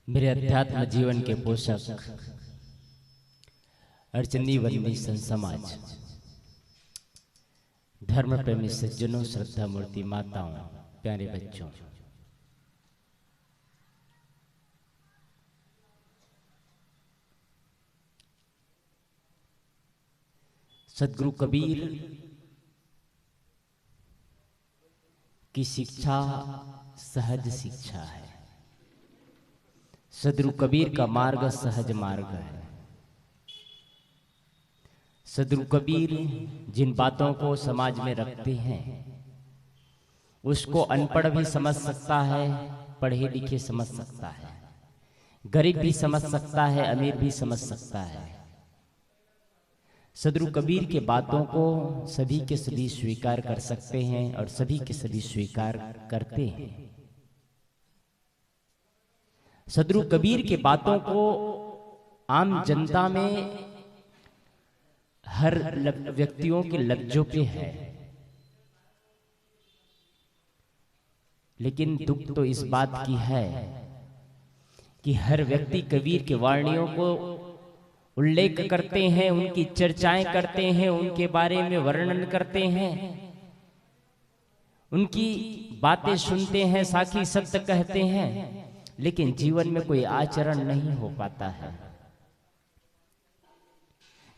मेरे अध्यात्म जीवन के पोषक अर्चनी वन्नी संत समाज, धर्म प्रेमी सज्जनों, श्रद्धा मूर्ति माताओं, प्यारे बच्चों, सदगुरु कबीर की शिक्षा सहज शिक्षा है। सदगुरु कबीर का मार्ग सहज मार्ग है। सदगुरु कबीर जिन बातों को समाज में रखते हैं उसको अनपढ़ भी समझ सकता है, पढ़े लिखे समझ सकता है, गरीब भी समझ सकता है, अमीर भी समझ सकता है। सदगुरु कबीर के बातों को सभी के सभी स्वीकार कर सकते हैं और सभी के सभी स्वीकार करते हैं। सदगुरु कबीर के बातों को आम जनता में हर व्यक्तियों के लफ्जों पे है, लेकिन दुख तो इस बात की है कि हर व्यक्ति कबीर के वाणियों को उल्लेख करते हैं, उनकी चर्चाएं करते हैं, उनके बारे में वर्णन करते हैं, उनकी बातें सुनते हैं, साखी सत्य कहते हैं, लेकिन जीवन में कोई आचरण नहीं हो पाता है।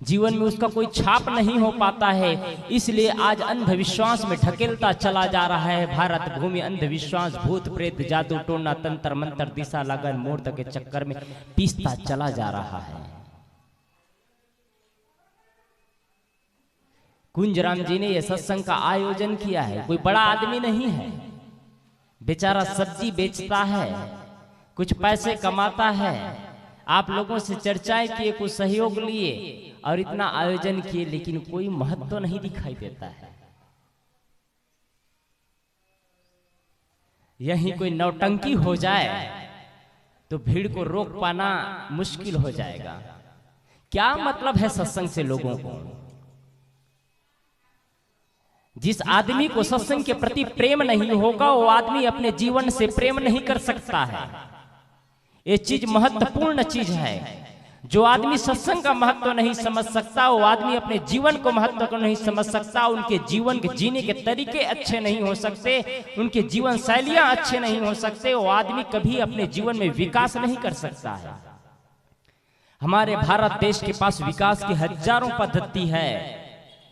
जीवन में उसका कोई छाप नहीं हो पाता है। इसलिए आज अंधविश्वास में ढकेलता चला जा रहा है भारत भूमि। अंधविश्वास, भूत प्रेत, जादू टोना, तंत्र मंत्र, दिशा लगन, मूर्त के चक्कर में पीसता चला जा रहा है। कुंजराम जी ने यह सत्संग का आयोजन किया है। कोई बड़ा आदमी नहीं है, बेचारा सब्जी बेचता है, कुछ पैसे कमाता है। आप लोगों से चर्चाएं किए, कुछ सहयोग लिए और इतना आयोजन किए, लेकिन कोई महत्व तो नहीं दिखाई देता है। यहीं कोई नौटंकी हो जाए तो भीड़ को रोक पाना मुश्किल हो जाएगा। क्या मतलब है सत्संग से लोगों को? जिस आदमी को सत्संग के प्रति प्रेम नहीं होगा वो आदमी अपने जीवन से प्रेम नहीं कर सकता है। ये चीज महत्वपूर्ण चीज है। जो आदमी सत्संग का महत्व नहीं समझ सकता वो आदमी अपने जीवन को महत्व को नहीं समझ सकता। उनके जीवन के जीने के तरीके अच्छे नहीं हो सकते, उनके जीवन शैलियां अच्छे नहीं हो सकते। वो आदमी कभी अपने जीवन में विकास नहीं कर सकता है। हमारे भारत देश के पास विकास की हजारों पद्धति है,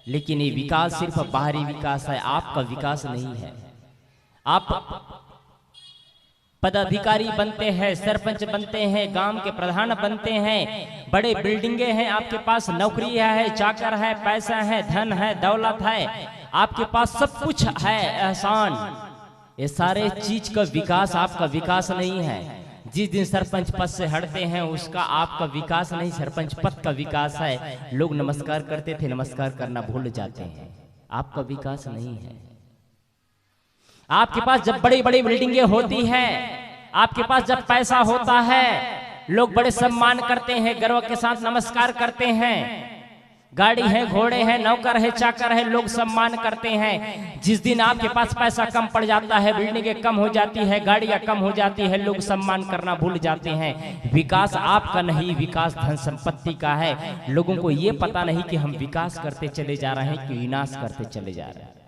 लेकिन ये विकास सिर्फ बाहरी विकास है, आपका विकास नहीं है। आप पदाधिकारी बनते हैं, सरपंच बनते हैं, गांव के प्रधान बनते हैं, बड़े बिल्डिंगे हैं, आपके पास नौकरी है, चाकर है, पैसा है, धन है, दौलत है, आपके पास सब कुछ है, एहसान। ये सारे चीज का विकास आपका विकास नहीं है। जिस दिन सरपंच पद से हटते हैं उसका आपका विकास नहीं, सरपंच पद का विकास है। लोग नमस्कार करते थे, नमस्कार करना भूल जाते हैं, आपका विकास नहीं है। आपके पास जब बड़ी बड़ी बिल्डिंगें होती है, आपके पास जब पैसा होता है, लोग बड़े सम्मान करते हैं, गर्व के साथ नमस्कार करते हैं। गाड़ी है, घोड़े हैं, नौकर है, चाकर है, लोग सम्मान करते हैं। जिस दिन आपके पास पैसा कम पड़ जाता है, बिल्डिंगें कम हो जाती है, गाड़ियां कम हो जाती है, लोग सम्मान करना भूल जाते हैं। विकास आपका नहीं, विकास धन संपत्ति का है। लोगों को ये पता नहीं कि हम विकास करते चले जा रहे हैं कि विनाश करते चले जा रहे हैं।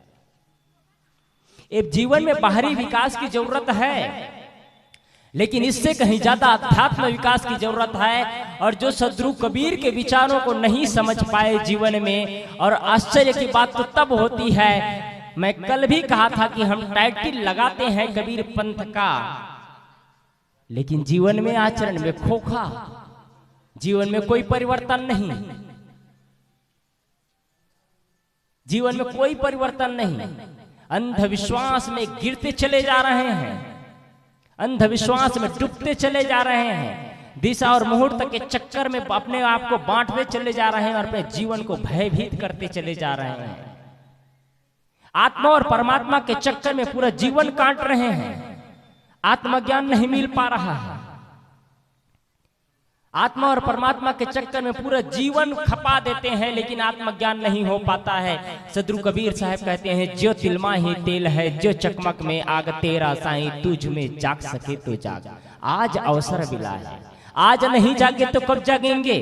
एक जीवन में बाहरी विकास की जरूरत है, लेकिन इससे कहीं ज्यादा अध्यात्म विकास की जरूरत है। और जो सदगुरु कबीर के विचारों को नहीं समझ पाए जीवन में, और आश्चर्य की बात तो तब होती है, मैं कल भी कहा था कि हम टाइटल लगाते हैं कबीर पंथ का, लेकिन जीवन में, आचरण में खोखा, जीवन में कोई परिवर्तन नहीं, जीवन में कोई परिवर्तन नहीं। अंधविश्वास में गिरते चले जा रहे हैं, अंधविश्वास में डूबते चले जा रहे हैं, दिशा और मुहूर्त के चक्कर में अपने आप को बांटते चले जा रहे हैं और अपने जीवन को भयभीत करते चले जा रहे हैं। आत्मा और परमात्मा के चक्कर में पूरा जीवन काट रहे हैं। आत्मज्ञान नहीं मिल पा रहा है। आत्मा और परमात्मा के चक्कर में पूरा जीवन खपा देते हैं, लेकिन आत्मज्ञान नहीं हो पाता है। सदगुरु कबीर साहब कहते हैं, जो तिलमा ही तेल है, जो चकमक में आग, तेरा साईं तुझ में जाग सके तो जाग। आज अवसर मिला है, आज नहीं जागे तो कब जागेंगे?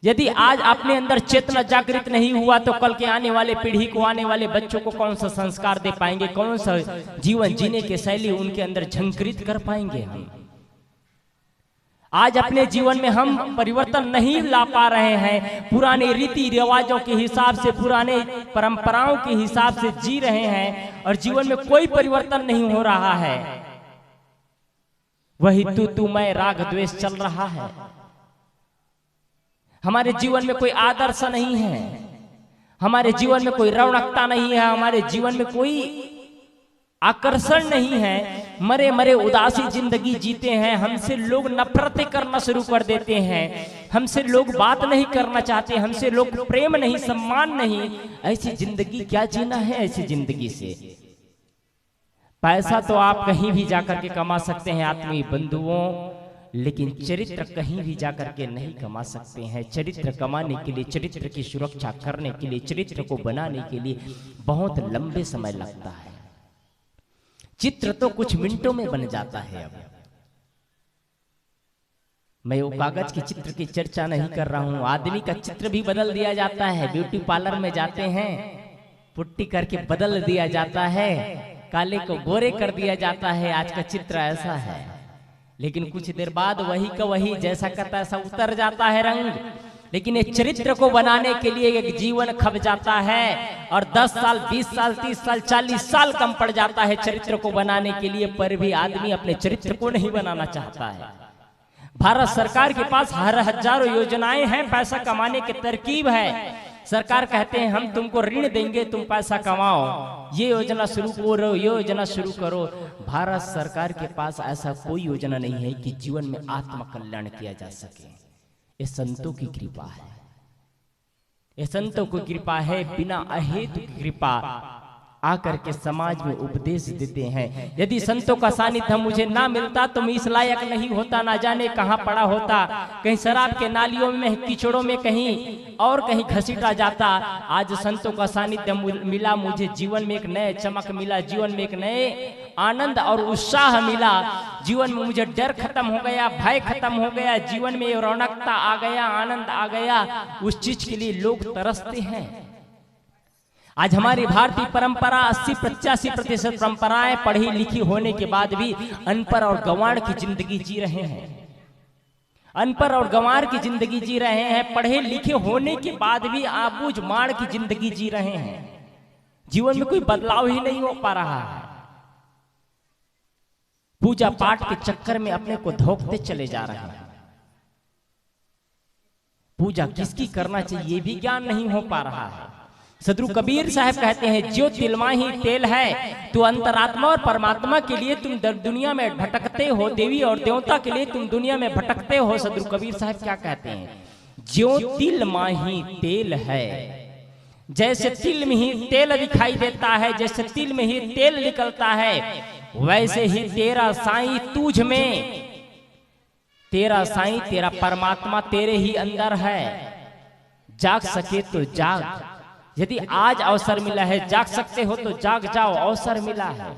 यदि आज अपने अंदर चेतना जागृत नहीं हुआ तो कल के आने वाले पीढ़ी को, आने वाले बच्चों को कौन सा संस्कार दे पाएंगे, कौन सा जीवन जीने की शैली उनके अंदर झंकृत कर पाएंगे हम? आज अपने जीवन में हम परिवर्तन नहीं ला पा रहे हैं, पुराने रीति रिवाजों के हिसाब से, पुराने परंपराओं के हिसाब से जी रहे हैं और जीवन में कोई परिवर्तन नहीं हो रहा है। वही तू मैं राग द्वेष चल रहा है। हमारे जीवन में कोई आदर्श नहीं है, हमारे जीवन में कोई रौनकता नहीं है, हमारे जीवन में कोई आकर्षण नहीं है। मरे मरे उदासी जिंदगी जीते हैं। हमसे लोग नफरतें करना शुरू कर देते हैं, हमसे लोग बात नहीं करना चाहते, हमसे लोग प्रेम नहीं, सम्मान नहीं। ऐसी जिंदगी क्या जीना है? ऐसी जिंदगी से पैसा तो आप कहीं भी जाकर के कमा सकते हैं आत्मीय बंधुओं, लेकिन चरित्र कहीं भी जाकर के नहीं कमा सकते हैं। चरित्र कमाने के लिए, चरित्र की सुरक्षा करने के लिए, चरित्र को बनाने के लिए बहुत लंबे समय लगता है। चित्र तो कुछ मिनटों में बन जाता है। अब मैं वो कागज के चित्र की चर्चा नहीं कर रहा हूं, आदमी का चित्र भी बदल दिया जाता है। ब्यूटी पार्लर में जाते हैं, पुट्टी करके बदल दिया जाता है, काले को गोरे कर दिया जाता है। आज का चित्र ऐसा है, लेकिन कुछ देर बाद वही का वही जैसा का तैसा उतर जाता है रंग। लेकिन एक चरित्र को बनाने के लिए एक जीवन खप जाता है और 10 साल, 20 साल, 30 साल, 40 साल कम पड़ जाता है चरित्र को बनाने के लिए, पर भी आदमी अपने चरित्र को नहीं बनाना चाहता है। भारत सरकार के पास हजारों योजनाएं हैं, पैसा कमाने की तरकीब है। सरकार कहते हैं हम तुमको ऋण देंगे, तुम पैसा कमाओ, ये योजना शुरू करो, ये योजना शुरू करो। भारत सरकार के पास ऐसा कोई योजना नहीं है कि जीवन में आत्म कल्याण किया जा सके। ये संतों की कृपा है, ये संतों की कृपा है। बिना अहेतु की कृपा आकर के समाज में उपदेश देते हैं। यदि संतों का सानिध्य मुझे ना मिलता तो मैं इस लायक नहीं होता, ना जाने कहाँ पड़ा होता, कहीं शराब के नालियों में, कीचड़ों में, कहीं और कहीं घसीटा जाता। आज संतों का सानिध्य मिला, मुझे जीवन में एक नए चमक मिला, जीवन में एक नए आनंद और उत्साह मिला। जीवन में मुझे डर खत्म हो गया, भय खत्म हो गया, जीवन में रौनकता आ गया, आनंद आ गया। उस चीज के लिए लोग तरसते हैं। आज हमारी भारतीय परंपरा 80-85% परंपराएं पढ़ी लिखी होने के बाद भी अनपढ़ और गंवार की जिंदगी जी रहे हैं। अनपढ़ और गंवार की जिंदगी जी रहे हैं, पढ़े लिखे होने के बाद भी आबूझ माड़ की जिंदगी जी रहे हैं। जीवन में कोई बदलाव ही नहीं हो पा रहा है। पूजा पाठ के चक्कर में अपने को धोखते चले जा रहे हैं। पूजा किसकी करना चाहिए ये भी ज्ञान नहीं हो पा रहा है। सदगुरु कबीर साहब कहते हैं जो तिलमा ही तेल है, तो अंतरात्मा और परमात्मा के लिए तुम दुनिया में भटकते हो, देवी और देवता के लिए तुम दुनिया में भटकते हो। सदगुरु कबीर साहब क्या कहते हैं? जो तिलमा ही तेल है, जैसे तिल में ही तेल दिखाई देता है, जैसे तिल में ही तेल निकलता है, वैसे ही तेरा साईं तुझ में, तेरा साईं, तेरा परमात्मा तेरे ही अंदर है। जाग सके तो जाग। यदि आज अवसर मिला है, जाग सकते हो तो जाग जाओ, अवसर मिला है।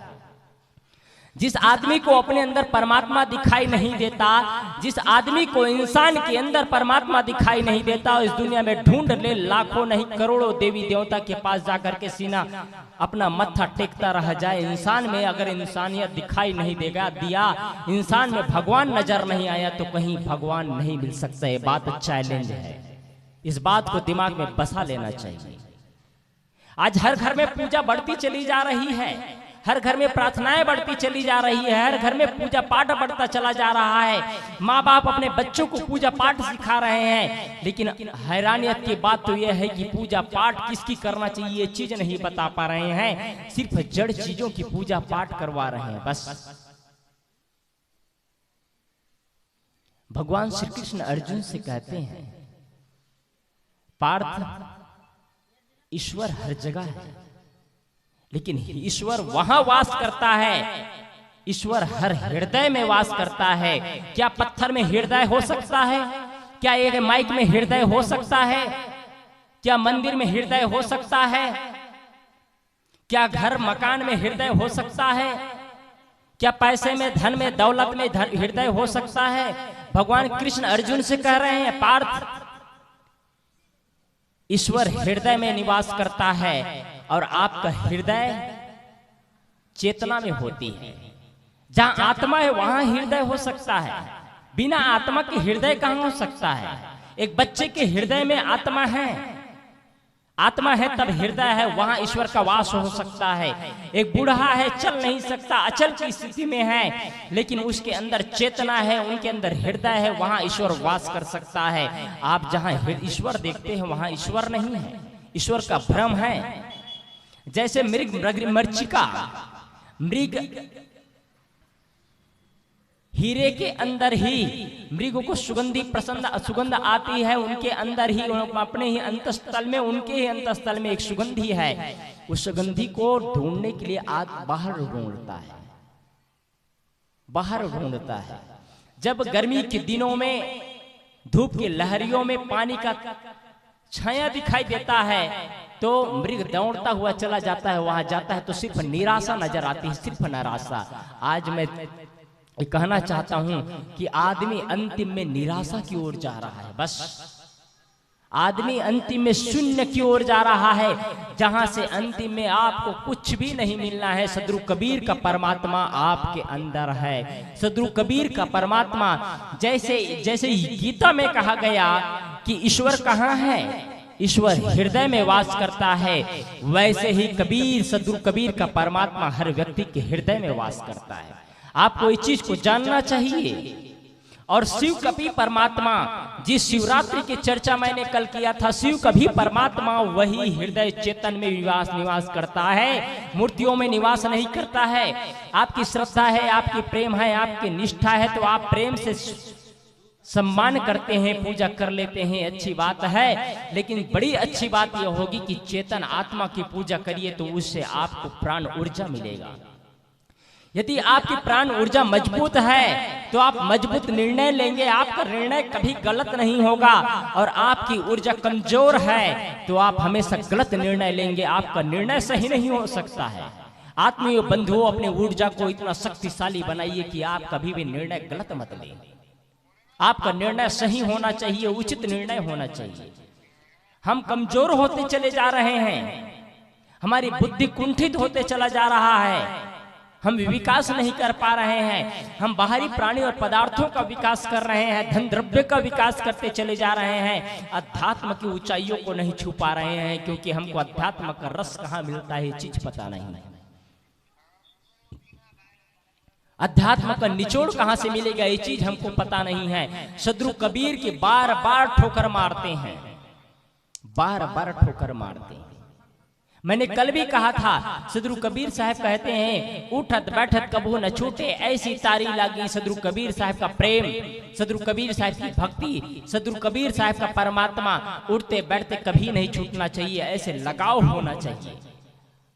जिस आदमी को अपने अंदर परमात्मा दिखाई नहीं देता, जिस आदमी को इंसान के अंदर परमात्मा दिखाई नहीं देता, इस दुनिया में ढूंढ ले लाखों नहीं करोड़ों देवी देवता के पास जाकर के सीना अपना मत्था टेकता रह जाए। इंसान में अगर इंसानियत दिखाई नहीं देगा दिया, इंसान में भगवान नजर नहीं आया, तो कहीं भगवान नहीं मिल सकता। ये बात चैलेंज है, इस बात को दिमाग में बसा लेना चाहिए। आज हर घर में पूजा बढ़ती चली जा रही है, हर घर में प्रार्थनाएं बढ़ती चली जा रही है, हर घर में पूजा पाठ बढ़ता चला जा रहा है। माँ बाप अपने बच्चों को पूजा पाठ सिखा रहे हैं, लेकिन हैरानियत की बात तो यह है कि पूजा पाठ किसकी करना चाहिए ये चीज नहीं बता पा रहे हैं। सिर्फ जड़ चीजों की पूजा पाठ करवा रहे हैं बस। भगवान श्री कृष्ण अर्जुन से कहते हैं, पार्थ ईश्वर हर जगह है, लेकिन ईश्वर वहां वास करता है, ईश्वर हर हृदय में वास करता है। क्या पत्थर में हृदय हो सकता है? क्या एक माइक में हृदय हो सकता है? क्या मंदिर में हृदय हो सकता है? क्या घर मकान में हृदय हो सकता है? क्या पैसे में, धन में, दौलत में हृदय हो सकता है? भगवान कृष्ण अर्जुन से कह रहे हैं, पार्थ, ईश्वर हृदय में निवास करता है और आपका हृदय चेतना में होती है। जहां आत्मा है वहां हृदय हो सकता है, बिना आत्मा के हृदय कहां हो सकता है? एक बच्चे के हृदय में आत्मा है, आत्मा है तब हृदय है, वहां ईश्वर का वास हो सकता है। एक बूढ़ा है, चल नहीं सकता, अचल की स्थिति में है, लेकिन उसके अंदर चेतना है, उनके अंदर हृदय है, वहां ईश्वर वास कर सकता है। आप जहां ईश्वर देखते हैं वहां ईश्वर नहीं है, ईश्वर का भ्रम है। जैसे मृचिका, मृग हीरे के अंदर ही मृग को सुगंध आती है, उनके अंदर ही, अपने ही अंतस्थल में, उनके ही अंतस्थल में एक सुगंधी है। उस सुगंधी को ढूंढने के लिए बाहर ढूंढता है, बाहर ढूंढता है। जब गर्मी के दिनों में धूप की लहरियों में पानी का छाया दिखाई देता है तो मृग दौड़ता हुआ चला जाता है, वहां जाता है तो सिर्फ निराशा नजर आती है, सिर्फ निराशा। आज मैं कहना चाहता हूं कि आदमी अंतिम में निराशा की ओर जा रहा है, बस आदमी अंतिम में शून्य की ओर जा रहा है, जहां से अंतिम में आपको कुछ भी नहीं मिलना है। सदगुरु कबीर का परमात्मा आपके अंदर है, सदगुरु कबीर का परमात्मा, जैसे गीता में कहा गया कि ईश्वर कहाँ है, ईश्वर हृदय में वास करता है, वैसे ही कबीर, सदगुरु कबीर का परमात्मा हर व्यक्ति के हृदय में वास करता है। आपको इस चीज को जानना चाहिए। और शिव कभी परमात्मा, जिस शिवरात्रि की चर्चा मैंने कल किया था, शिव कभी परमात्मा वही हृदय चेतन में निवास करता है, मूर्तियों में निवास नहीं करता है। आपकी श्रद्धा है, आपकी प्रेम है, आपकी निष्ठा है तो आप प्रेम से सम्मान करते हैं, पूजा कर लेते हैं, अच्छी बात है। लेकिन बड़ी अच्छी बात यह होगी कि चेतन आत्मा की पूजा करिए तो उससे आपको प्राण ऊर्जा मिलेगा। यदि आपकी प्राण ऊर्जा मजबूत है तो आप मजबूत निर्णय लेंगे, आपका निर्णय कभी गलत नहीं होगा। और आपकी ऊर्जा कमजोर है तो आप हमेशा गलत निर्णय लेंगे, आपका निर्णय सही नहीं हो सकता है। आत्मीय बंधुओं, अपनी ऊर्जा को इतना शक्तिशाली बनाइए कि आप कभी भी निर्णय गलत मत लें। आपका निर्णय सही होना चाहिए, उचित निर्णय होना चाहिए। हम कमजोर होते चले जा रहे हैं, हमारी बुद्धि कुंठित होते चला जा रहा है, हम विकास नहीं कर पा रहे हैं। हम बाहरी प्राणी और पदार्थों का विकास कर रहे हैं, धन द्रव्य का विकास करते चले जा रहे हैं, अध्यात्म की ऊंचाइयों को नहीं छू पा रहे हैं, क्योंकि हमको अध्यात्म का रस कहाँ मिलता है ये चीज पता नहीं है। अध्यात्म का निचोड़ कहां से मिलेगा ये चीज हमको पता नहीं है। सदगुरु कबीर की बार बार ठोकर मारते हैं, बार बार ठोकर मारते हैं। मैंने कल भी कहा था, सदगुरु कबीर साहब कहते हैं, उठत बैठत कबू न छूटे, ऐसी तारी लगी सदगुरु कबीर साहब का प्रेम, सदगुरु कबीर साहब की भक्ति, सदगुरु कबीर साहब का परमात्मा उठते बैठते कभी नहीं छूटना चाहिए, ऐसे लगाव होना चाहिए।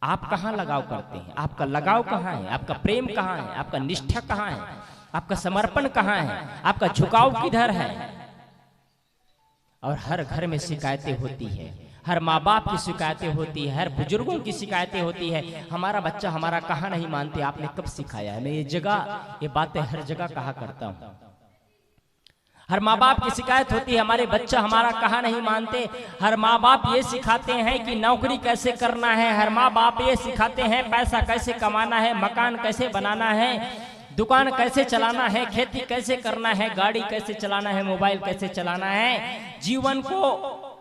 आप कहाँ लगाव करते हैं? आपका लगाव कहाँ है? आपका प्रेम कहाँ है? आपका निष्ठा कहाँ है? आपका समर्पण कहाँ है? आपका झुकाव किधर है? और हर घर में शिकायतें होती है, हर माँ बाप की शिकायतें होती है, हर बुजुर्गों की शिकायतें होती है, हमारा बच्चा हमारा कहाँ नहीं मानते। आपने कब सिखाया है? मैं ये बातें हर जगह कहा करता हूँ। हर माँ बाप की शिकायत होती है, हमारे बच्चा हमारा कहाँ नहीं मानते। हर माँ बाप ये सिखाते हैं कि नौकरी कैसे करना है, हर माँ बाप ये सिखाते हैं पैसा कैसे कमाना है, मकान कैसे बनाना है, दुकान कैसे चलाना है, खेती कैसे करना है, गाड़ी कैसे चलाना है, मोबाइल कैसे चलाना है, जीवन को,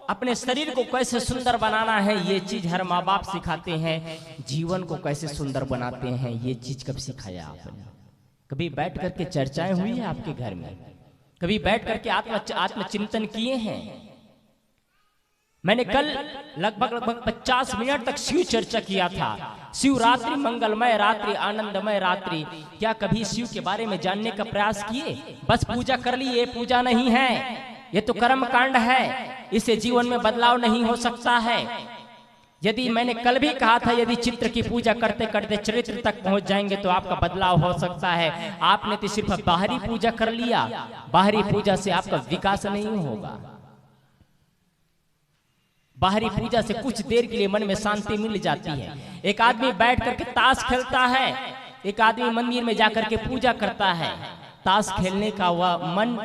अपने शरीर को कैसे सुंदर बनाना है, ये चीज हर माँ बाप सिखाते हैं। जीवन को कैसे सुंदर बनाते हैं ये चीज कब सिखाया आपने? कभी बैठ करके चर्चाएं हुई है आपके घर में? कभी बैठ करके आत्मचिंतन किए हैं? मैंने कल लगभग 50 मिनट तक शिव चर्चा किया था। शिवरात्रि मंगलमय रात्रि, आनंदमय रात्रि। क्या कभी शिव के बारे में जानने का प्रयास किए? बस पूजा कर ली, ये पूजा नहीं है, ये तो कर्म कांड है, इससे जीवन में बदलाव नहीं हो सकता है। यदि मैंने कल भी कहा था, यदि चित्र की पूजा करते करते चरित्र तक पहुंच जाएंगे तो आपका बदलाव हो सकता है। आपने तो सिर्फ बाहरी पूजा कर लिया, बाहरी पूजा से आपका विकास नहीं होगा। बाहरी पूजा से कुछ देर के लिए मन में शांति मिल जाती है। एक आदमी बैठ करके ताश खेलता है, एक आदमी मंदिर में जाकर के पूजा करता है, ताश खेलने का वह मन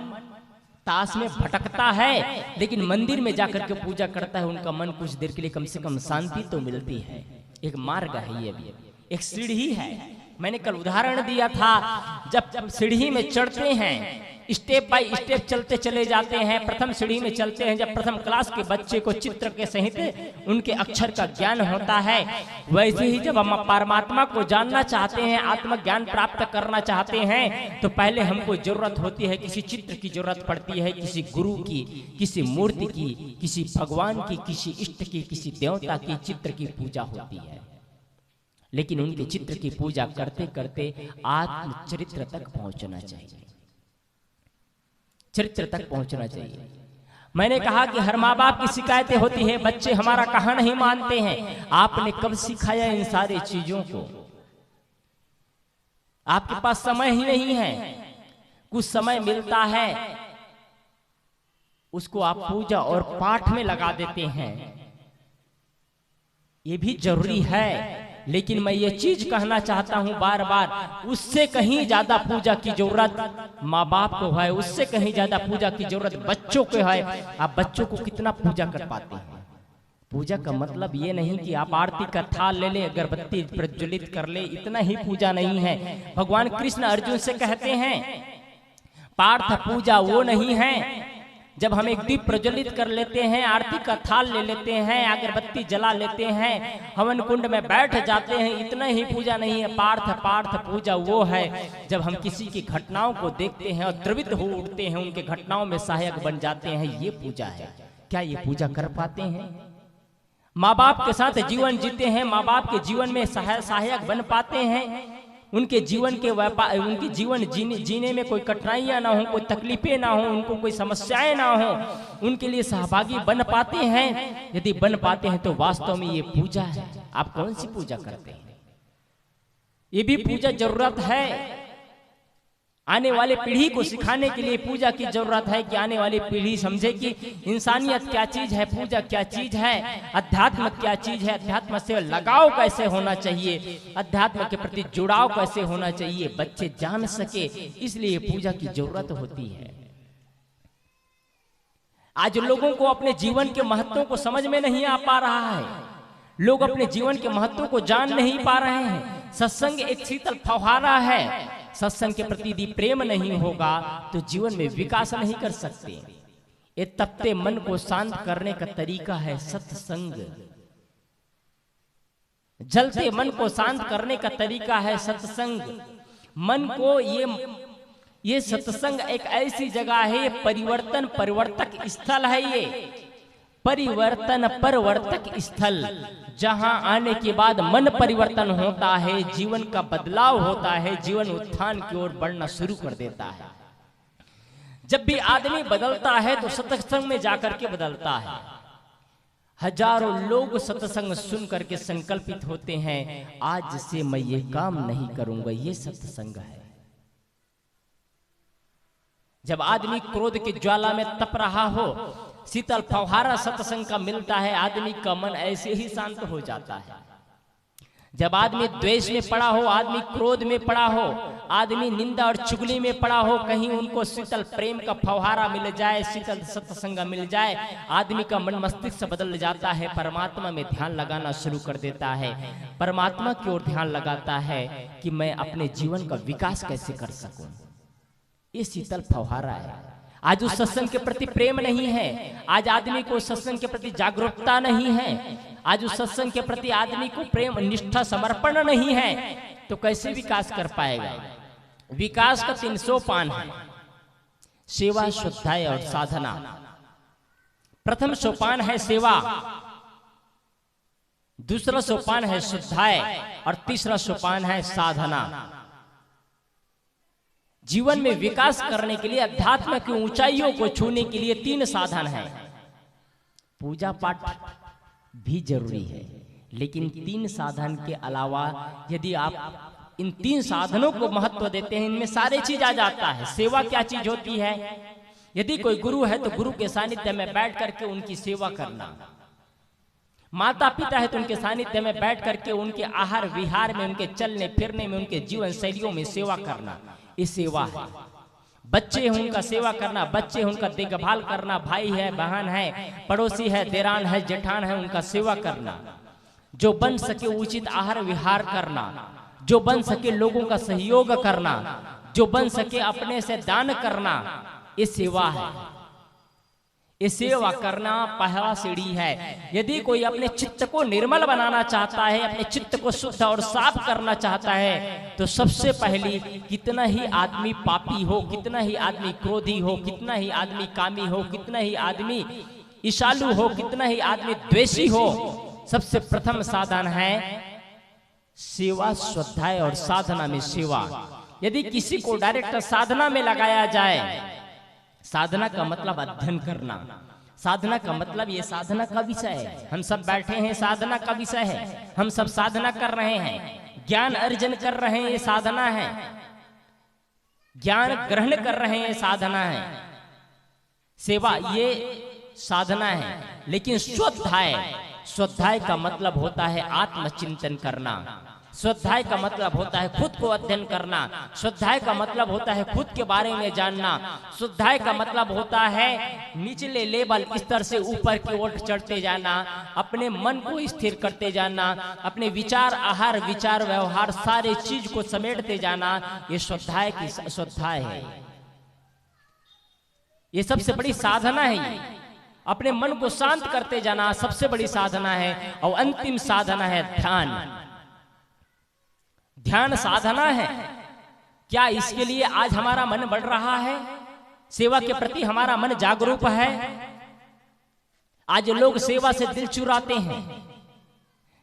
ताश में भटकता है, लेकिन मंदिर में जाकर के पूजा करता है, उनका मन कुछ देर के लिए कम से कम शांति तो मिलती है। एक मार्ग है, ये भी एक सीढ़ी है। मैंने कल उदाहरण दिया था, जब सीढ़ी में चढ़ते हैं, स्टेप बाय स्टेप चलते चले जाते हैं। प्रथम सीढ़ी में चलते हैं, जब प्रथम क्लास के बच्चे को चित्र के सहित उनके अक्षर का ज्ञान होता है, वैसे ही जब हम परमात्मा को जानना चाहते हैं, आत्मज्ञान प्राप्त करना चाहते हैं, तो पहले हमको जरूरत होती है, किसी चित्र की जरूरत पड़ती है, किसी गुरु की, किसी मूर्ति की, किसी भगवान की, किसी इष्ट की, किसी देवता की चित्र की पूजा होती है। लेकिन उनके चित्र की पूजा करते करते आत्म चरित्र तक पहुंचना चाहिए, चरित्र तक पहुंचना चाहिए। मैंने कहा कि हर माँ बाप की शिकायतें होती है, बच्चे हमारा कहा नहीं मानते हैं। आपने कब सिखाया इन सारी चीजों को? आपके पास समय ही नहीं है। कुछ समय मिलता है उसको आप पूजा और पाठ में लगा देते हैं, ये भी जरूरी है। लेकिन मैं ये चीज कहना चाहता हूं बार बार, उससे कहीं ज्यादा पूजा की जरूरत माँ बाप को है, उससे कहीं ज्यादा पूजा की जरूरत बच्चों को है। आप बच्चों को कितना पूजा कर पाते हैं? पूजा का मतलब ये नहीं कि आप आरती का थाल ले ले, अगरबत्ती प्रज्वलित कर ले, इतना ही पूजा नहीं है। भगवान कृष्ण अर्जुन से कहते हैं, पार्थ पूजा वो नहीं है जब हम एक दीप प्रज्वलित कर लेते हैं, आरती का थाल ले लेते हैं, अगरबत्ती जला लेते हैं, हवन कुंड में बैठ जाते हैं, इतना ही पूजा नहीं है। पार्थ पूजा वो है जब हम किसी की घटनाओं को देखते हैं और द्रवित हो उठते हैं, उनके घटनाओं में सहायक बन जाते हैं, ये पूजा है। क्या ये पूजा कर पाते हैं? माँ बाप के साथ जीवन जीते हैं, माँ बाप के जीवन में सहायक बन पाते हैं, उनके जीवन के व्यापार, उनके जीवन जीने में कोई कठिनाइयां ना हो, कोई तकलीफें ना हो, उनको कोई समस्याएं ना हो, उनके लिए सहभागी बन पाते हैं। यदि बन पाते हैं तो वास्तव में ये पूजा है। आप कौन सी पूजा करते हैं? ये भी पूजा जरूरत है। आने वाले पीढ़ी को सिखाने के लिए पूजा की जरूरत है कि आने वाली पीढ़ी समझे कि इंसानियत क्या चीज है, पूजा क्या चीज है, अध्यात्म क्या चीज है, अध्यात्म से लगाव कैसे होना चाहिए, अध्यात्म के प्रति जुड़ाव कैसे होना चाहिए, बच्चे जान सके, इसलिए पूजा की जरूरत होती है। आज लोगों को अपने जीवन के महत्व को समझ में नहीं आ पा रहा है, लोग अपने जीवन के महत्व को जान नहीं पा रहे हैं। सत्संग एक शीतल फव्वारा है, सत्संग के प्रति यदि प्रेम नहीं होगा तो जीवन में विकास नहीं कर सकते। ये तपते मन को शांत करने का तरीका है सत्संग, जलते मन को शांत करने का तरीका है सत्संग। मन को ये सत्संग एक ऐसी जगह है, परिवर्तन परिवर्तक स्थल है, ये परिवर्तन परवर्तक स्थल, जहां आने के बाद मन परिवर्तन होता है, जीवन का बदलाव होता है, जीवन उत्थान की ओर बढ़ना शुरू कर देता है। जब भी आदमी बदलता है तो सत्संग में जाकर के बदलता है। हजारों लोग सत्संग सुन करके संकल्पित होते हैं, आज से मैं ये काम नहीं करूंगा, ये सत्संग है। जब आदमी क्रोध की ज्वाला में तप रहा हो, शीतल फव्वारा सत्संग का मिलता है, आदमी का मन ऐसे ही शांत हो जाता है। जब आदमी द्वेष में पड़ा हो, आदमी क्रोध में पड़ा हो, आदमी निंदा और चुगली में पड़ा हो, कहीं उनको शीतल प्रेम का फव्वारा मिल जाए, शीतल सत्संग मिल जाए, आदमी का मन मस्तिष्क बदल जाता है, परमात्मा में ध्यान लगाना शुरू कर देता है, परमात्मा की ओर ध्यान लगाता है कि मैं अपने जीवन का विकास कैसे कर सकूं। ये शीतल फव्वारा है। आज उस सत्संग के प्रति प्रेम नहीं है, आज आदमी को सत्संग के प्रति जागरूकता नहीं है, आज उस सत्संग के प्रति आदमी को प्रेम निष्ठा समर्पण नहीं है, तो कैसे विकास कर पाएगा? विकास का 3 सोपान है, सेवा, शुद्धाई और साधना। प्रथम सोपान है सेवा, दूसरा सोपान है शुद्धाई और तीसरा सोपान है साधना। जीवन में विकास करने के लिए, अध्यात्म की ऊंचाइयों को छूने के लिए 3 साधन हैं। पूजा पाठ भी जरूरी है, लेकिन 3 साधन के अलावा यदि आप इन 3 साधनों को महत्व देते हैं, इनमें सारे चीज आ जाता है। सेवा क्या चीज होती है? यदि कोई गुरु है तो गुरु के सानिध्य में बैठ करके उनकी सेवा करना। माता पिता है तो उनके सानिध्य में बैठ करके उनके आहार विहार में, उनके चलने फिरने में, उनके जीवन शैलियों में सेवा करना, ये सेवा है। बच्चे हैं उनका सेवा करना, बच्चे हैं उनका देखभाल करना, भाई है, बहन है, पड़ोसी है, देरान है, जेठान है, उनका सेवा करना। जो बन सके उचित आहार विहार करना, जो बन सके लोगों का सहयोग करना, जो बन सके अपने से दान करना, ये सेवा है। ये सेवा करना पहला सीढ़ी है। यदि कोई अपने चित्त को निर्मल बनाना चाहता है, अपने चित्त को शुद्ध और साफ करना चाहता है, तो सबसे पहली कितना ही आदमी पापी हो, कितना ही आदमी क्रोधी हो, कितना ही आदमी कामी हो, कितना ही आदमी ईर्ष्यालु हो, कितना ही आदमी द्वेषी हो, सबसे प्रथम साधन है सेवा, स्वाध्याय और साधना में सेवा। यदि किसी को डायरेक्ट साधना में लगाया जाए, साधना का मतलब अध्ययन करना, साधना का मतलब ये साधना का विषय है। हम सब बैठे हैं, साधना का विषय है। हम सब साधना कर रहे हैं, ज्ञान अर्जन कर रहे हैं, ये साधना है। ज्ञान ग्रहण कर रहे हैं, साधना है। सेवा ये साधना है। लेकिन स्वाध्याय, स्वाध्याय का मतलब होता है आत्मचिंतन करना। स्वाध्याय का मतलब होता है खुद को अध्ययन करना। स्वाध्याय का मतलब होता है खुद के बारे में जानना। स्वाध्याय का मतलब होता है निचले लेवल स्तर से ऊपर की ओर चढ़ते जाना, अपने मन को स्थिर करते जाना, अपने विचार, आहार, विचार, व्यवहार सारे चीज को समेटते जाना। ये स्वाध्याय की स्वाध्याय है। ये सबसे बड़ी साधना है। अपने मन को शांत करते जाना सबसे बड़ी साधना है। और अंतिम साधना है ध्यान। ध्यान साधना है। क्या इसके लिए आज हमारा मन बढ़ रहा है? सेवा के प्रति हमारा मन जागरूक है? आज लोग सेवा से दिल चुराते हैं,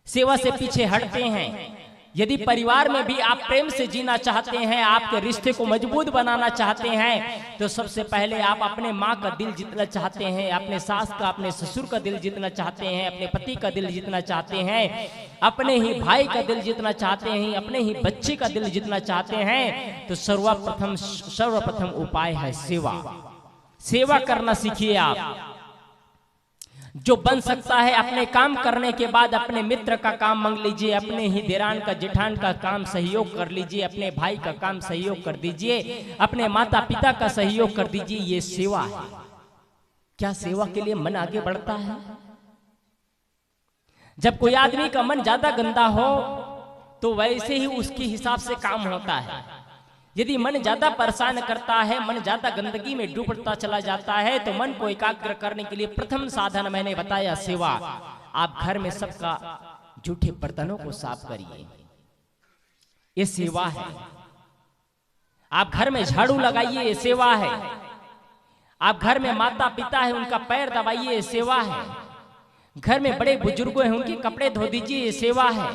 सेवा से पीछे हटते हैं। यदि परिवार में भी आप प्रेम से जीना चाहते हैं, आपके रिश्ते को मजबूत बनाना चाहते हैं, तो सबसे पहले आप अपने माँ का दिल जीतना चाहते हैं, अपने सास का, अपने ससुर का दिल जीतना चाहते हैं, अपने पति का दिल जीतना चाहते हैं, अपने ही भाई का दिल जीतना चाहते हैं, अपने ही बच्चे का दिल जीतना चाहते हैं, तो सर्वप्रथम उपाय है सेवा। सेवा करना सीखिए आप। जो बन सकता है अपने काम करने के बाद अपने मित्र का काम मांग लीजिए, अपने ही देरान का, जेठान का काम सहयोग कर लीजिए, अपने भाई का काम सहयोग कर दीजिए, अपने माता पिता का सहयोग कर दीजिए। ये सेवा है। क्या सेवा के लिए मन आगे बढ़ता है? जब कोई आदमी का मन ज्यादा गंदा हो तो वैसे ही उसके हिसाब से काम होता है। यदि मन ज्यादा परेशान करता है, मन ज्यादा गंदगी में डूबता चला जाता है, तो मन को एकाग्र करने के लिए प्रथम साधन मैंने बताया सेवा। आप घर में सबका जूठे बर्तनों को साफ करिए, ये सेवा है। आप घर में झाड़ू लगाइए, ये सेवा है। आप घर में माता पिता है उनका पैर दबाइए, ये सेवा है। घर में बड़े बुजुर्गों हैं उनके कपड़े धो दीजिए, ये सेवा है।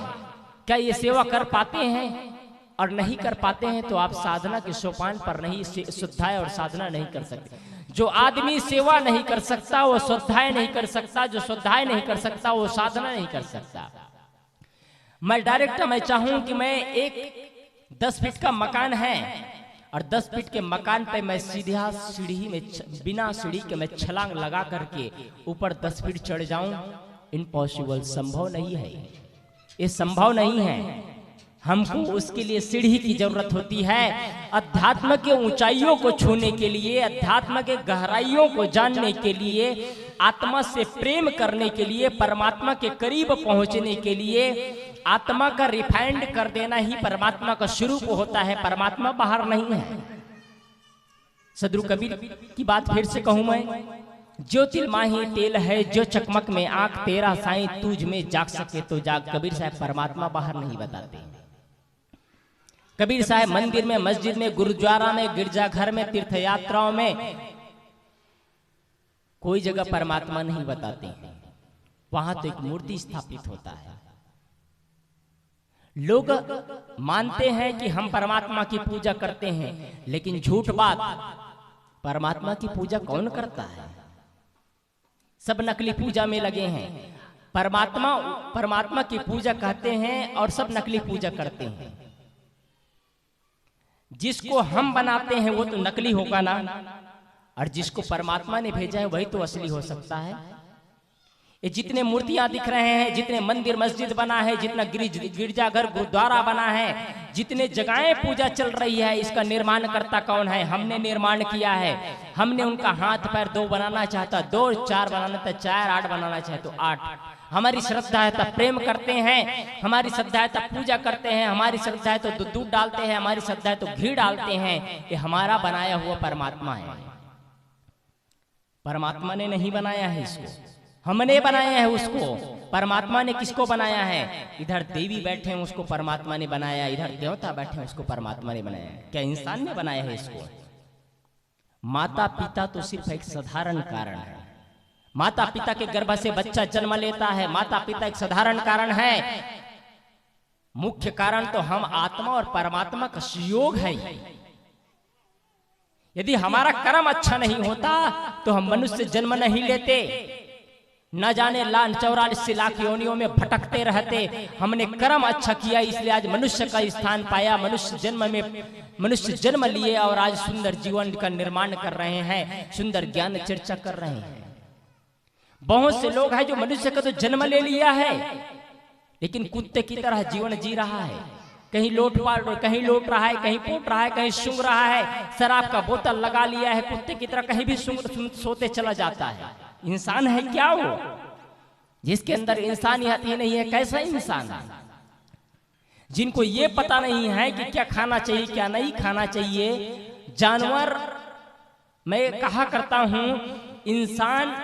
क्या ये सेवा कर पाते हैं? और नहीं कर पाते हैं तो आप साधना के सोपान पर नहीं, स्वाध्याय और साधना नहीं कर सकते। जो आदमी सेवा नहीं कर सकता वो स्वाध्याय नहीं कर सकता, जो स्वाध्याय नहीं कर सकता वो साधना नहीं कर सकता। मैं चाहूं कि मैं एक 10 फीट का मकान है और 10 फीट के मकान पे मैं सीधा सीढ़ी में बिना सीढ़ी के मैं छलांग लगा करके ऊपर 10 फीट चढ़ जाऊं। इम्पॉसिबल, संभव नहीं है। ये संभव नहीं है। हमको उसके लिए सीढ़ी की जरूरत होती है। अध्यात्म के ऊंचाइयों को छूने के लिए, अध्यात्म के गहराइयों को जानने के लिए, आत्मा से प्रेम करने के लिए, परमात्मा के करीब पहुंचने के लिए, आत्मा का रिफाइंड कर देना ही परमात्मा का स्वरूप होता है। परमात्मा बाहर नहीं है। सदगुरु कबीर की बात फिर से कहूं मैं, ज्योतिल माही तेल है जो चकमक में आंख, तेरा साईं तुझ में जाग सके तो जाग। कबीर साहब परमात्मा बाहर नहीं बताते। कबीर साहब मंदिर में, मस्जिद में, गुरुद्वारा में, गिरजाघर में, तीर्थ यात्राओं में कोई जगह परमात्मा नहीं बताते। वहां तो एक मूर्ति स्थापित होता है। लोग मानते हैं कि हम परमात्मा की पूजा करते हैं, लेकिन झूठ बात, परमात्मा की पूजा कौन करता है? सब नकली पूजा में लगे हैं। परमात्मा की पूजा कहते हैं और सब नकली पूजा करते हैं। जिसको हम बनाते हैं वो तो नकली होगा ना, और जिसको परमात्मा ने भेजा है वही तो असली हो सकता है। ये जितने मूर्तियां दिख रहे हैं, जितने मंदिर मस्जिद बना है, जितना गिरजाघर गुरुद्वारा बना है, जितने जगहें पूजा चल रही है, इसका निर्माण करता कौन है? हमने निर्माण किया है। हमने उनका हाथ पैर 2 बनाना चाहता 2, 4 बनाना था 4, 8 बनाना चाहे तो 8। हमारी श्रद्धा है तब प्रेम करते हैं, हमारी श्रद्धा है तब पूजा करते हैं, हमारी श्रद्धा है तो दूध डालते हैं, हमारी श्रद्धा है तो घी डालते हैं। ये हमारा बनाया हुआ परमात्मा है। परमात्मा ने नहीं बनाया है इसको, हमने बनाया है उसको। परमात्मा ने किसको बनाया है? इधर देवी बैठे हैं उसको परमात्मा ने बनाया, इधर देवता बैठे हैं उसको परमात्मा ने बनाया। क्या इंसान ने बनाया है इसको? माता पिता तो सिर्फ एक साधारण कारण है। माता पिता के गर्भ से बच्चा जन्म लेता है, माता पिता एक साधारण कारण है। मुख्य कारण तो हम आत्मा और परमात्मा का संयोग है। यदि हमारा कर्म अच्छा नहीं होता तो हम मनुष्य जन्म नहीं लेते, न जाने 44 लाख योनियों में भटकते रहते। हमने कर्म अच्छा किया इसलिए आज मनुष्य का स्थान पाया, मनुष्य जन्म लिए और आज सुंदर जीवन का निर्माण कर रहे हैं, सुंदर ज्ञान चर्चा कर रहे हैं। बहुत से लोग हैं जो मनुष्य का तो जन्म ले लिया है लेकिन कुत्ते की तरह जीवन जी रहा है। कहीं लौट रहा है, कहीं पोट रहा है, कहीं सूंघ रहा है, शराब का बोतल लगा लिया है, कुत्ते की तरह कहीं भी सोते चला जाता है। इंसान है क्या वो? जिसके अंदर इंसानियत ही नहीं है, कैसा इंसान है? जिनको ये पता नहीं है कि क्या खाना चाहिए क्या नहीं खाना चाहिए। जानवर, मैं कहा करता हूं इंसान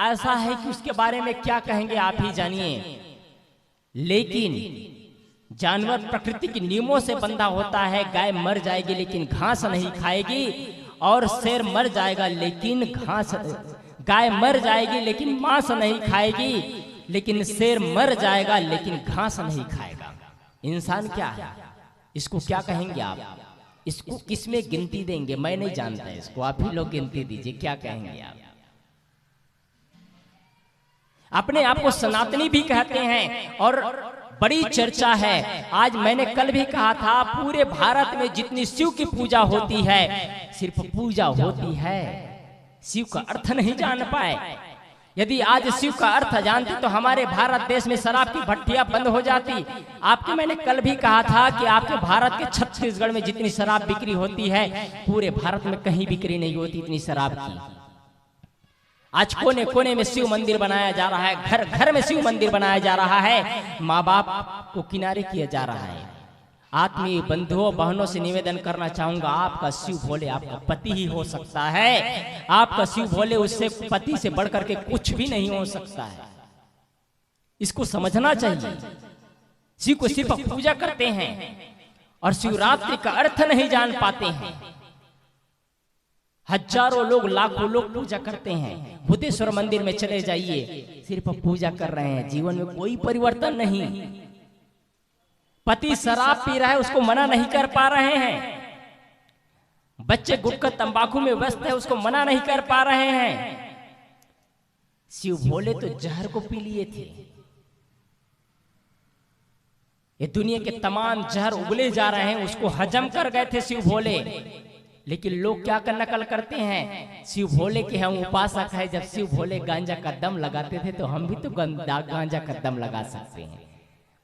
ऐसा है कि उसके बारे में क्या कहेंगे आप ही जानिए। लेकिन जानवर प्रकृति के नियमों से बंधा होता है। गाय मर जाएगी लेकिन घास नहीं खाएगी, और शेर मर जाएगा लेकिन गाय मर जाएगी लेकिन मांस नहीं खाएगी, लेकिन शेर मर जाएगा लेकिन घास नहीं खाएगा। इंसान क्या है? इसको क्या कहेंगे आप? इसको किसमें गिनती देंगे? मैं नहीं जानता इसको, आप ही लोग गिनती दीजिए, क्या कहेंगे आप? अपने आप को सनातनी भी कहते हैं और बड़ी चर्चा है। आज मैंने कल भी कहा था, पूरे भारत में जितनी शिव की पूजा होती है सिर्फ पूजा होती है, शिव का अर्थ नहीं जान पाए। यदि आज शिव का अर्थ जानते तो हमारे भारत देश में शराब की भट्टियां बंद हो जाती। आपके मैंने कल भी कहा था कि आपके भारत के छत्तीसगढ़ में जितनी शराब बिक्री होती है पूरे भारत में कहीं बिक्री नहीं होती इतनी शराब की। आज कोने कोने में शिव मंदिर बनाया जा रहा है, घर घर में शिव मंदिर बनाया जा रहा है, माँ बाप को किनारे किया जा रहा है। आत्मीय बंधुओं बहनों से निवेदन करना चाहूंगा, आपका शिव भोले आपका पति ही हो सकता है। आपका शिव भोले उससे पति से बढ़कर के कुछ भी नहीं हो सकता है। इसको समझना चाहिए। शिव को सिर्फ पूजा करते हैं और शिवरात्रि का अर्थ नहीं जान पाते हैं। हजारों लोग लाखों लोग पूजा करते हैं। भूतेश्वर मंदिर में चले जाइए, सिर्फ पूजा कर रहे हैं, जीवन में कोई परिवर्तन नहीं। पति शराब पी रहा है उसको मना नहीं कर पा रहे हैं, बच्चे गुटखा तंबाकू में व्यस्त है उसको मना नहीं कर पा रहे हैं। शिव भोले तो जहर को पी लिए थे। ये दुनिया के तमाम जहर उगले जा रहे हैं उसको हजम कर गए थे शिव भोले। लेकिन लोग क्या कर नकल करते हैं, शिव भोले के हम उपासक है। जब शिव भोले गांजा का दम लगाते थे तो हम भी तो गांजा का दम लगा सकते हैं।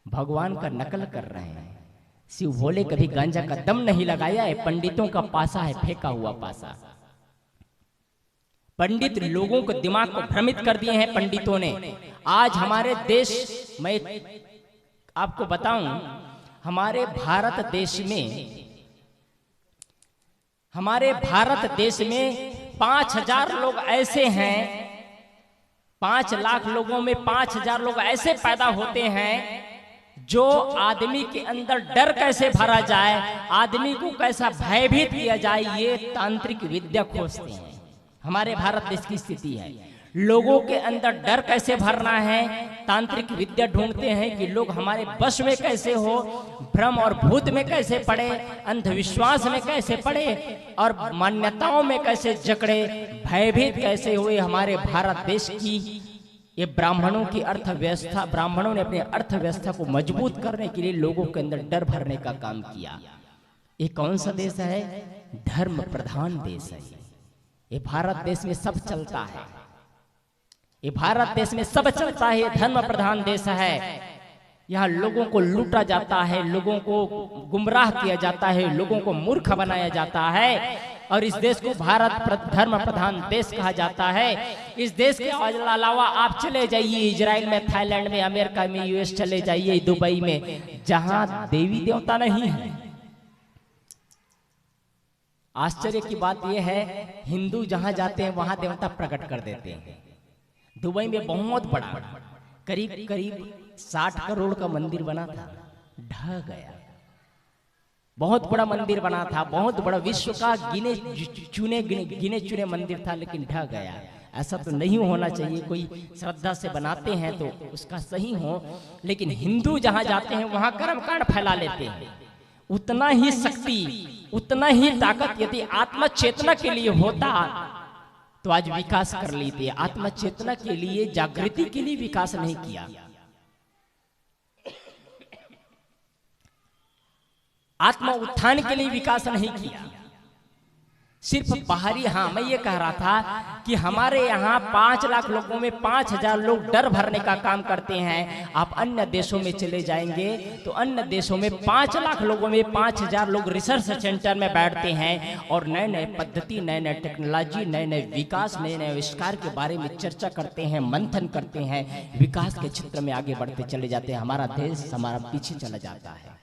भगवान का नकल कर रहे हैं। शिव भोले कभी गांजा का दम नहीं लगाया है, पंडितों का पासा है, फेंका हुआ पासा। पंडित लोगों को दिमाग को भ्रमित कर दिए हैं पंडितों ने। आज हमारे देश, मैं आपको बताऊं, हमारे भारत देश में 5000 लोग ऐसे हैं, 5 लाख लोगों में 5000 लोग ऐसे पैदा होते हैं जो आदमी के अंदर डर कैसे भरा जाए, आदमी को कैसा भयभीत किया जाए, ये तांत्रिक विद्या खोजते हैं। हमारे भारत देश की स्थिति है, लोगों के अंदर डर कैसे भरना है, तांत्रिक विद्या ढूंढते हैं कि लोग हमारे बस में कैसे हो, भ्रम और भूत में कैसे पड़े, अंधविश्वास में कैसे पड़े और मान्यताओं में कैसे जकड़े, भयभीत कैसे हुए। हमारे भारत देश की ये ब्राह्मणों की अर्थव्यवस्था, ब्राह्मणों ने अपनी अर्थव्यवस्था को मजबूत करने के लिए लोगों के अंदर डर भरने का काम किया। ये कौन सा देश है? धर्म प्रधान देश है। ये भारत देश में सब चलता है। ये भारत देश में सब चलता है, धर्म प्रधान देश है। यहाँ लोगों को लूटा जाता है, लोगों को गुमराह किया जाता है, लोगों को मूर्ख बनाया जाता है और इस देश को भारत धर्म प्रधान देश कहा जाता है। इस देश के अलावा आप चले जाइए इजराइल में, थाईलैंड में, अमेरिका में, यूएस चले जाइए, दुबई में, जहां देवी देवता नहीं है। आश्चर्य की बात यह है, हिंदू जहां जाते हैं वहां देवता प्रकट कर देते हैं। दुबई में बहुत बड़ा करीब 60 करोड़ का मंदिर बना था, ढह गया। बहुत बड़ा मंदिर बना था, बहुत बड़ा विश्व का गिने चुने मंदिर था, लेकिन ढह गया। ऐसा तो नहीं होना चाहिए, कोई श्रद्धा से बनाते हैं तो उसका सही हो, लेकिन हिंदू जहां जाते हैं वहां कर्मकांड फैला लेते हैं। उतना ही शक्ति, उतना ही ताकत यदि आत्मा चेतना के लिए होता तो आज विकास कर लेते। आत्मा चेतना के लिए, जागृति के लिए विकास नहीं किया। आत्मा उत्थान के लिए विकास नहीं किया, सिर्फ बाहरी। हाँ, मैं ये कह रहा था कि हमारे यहाँ 5 लाख लोगों में 5000 लोग डर भरने का काम करते हैं। आप अन्य देशों में चले जाएंगे तो अन्य देशों में 5 लाख लोगों में 5000 लोग रिसर्च सेंटर में बैठते हैं और नए नए पद्धति, नए नए टेक्नोलॉजी, नए नए विकास, नए नए आविष्कार के बारे में चर्चा करते हैं, मंथन करते हैं, विकास के क्षेत्र में आगे बढ़ते चले जाते हैं। हमारा देश हमारा पीछे चला जाता है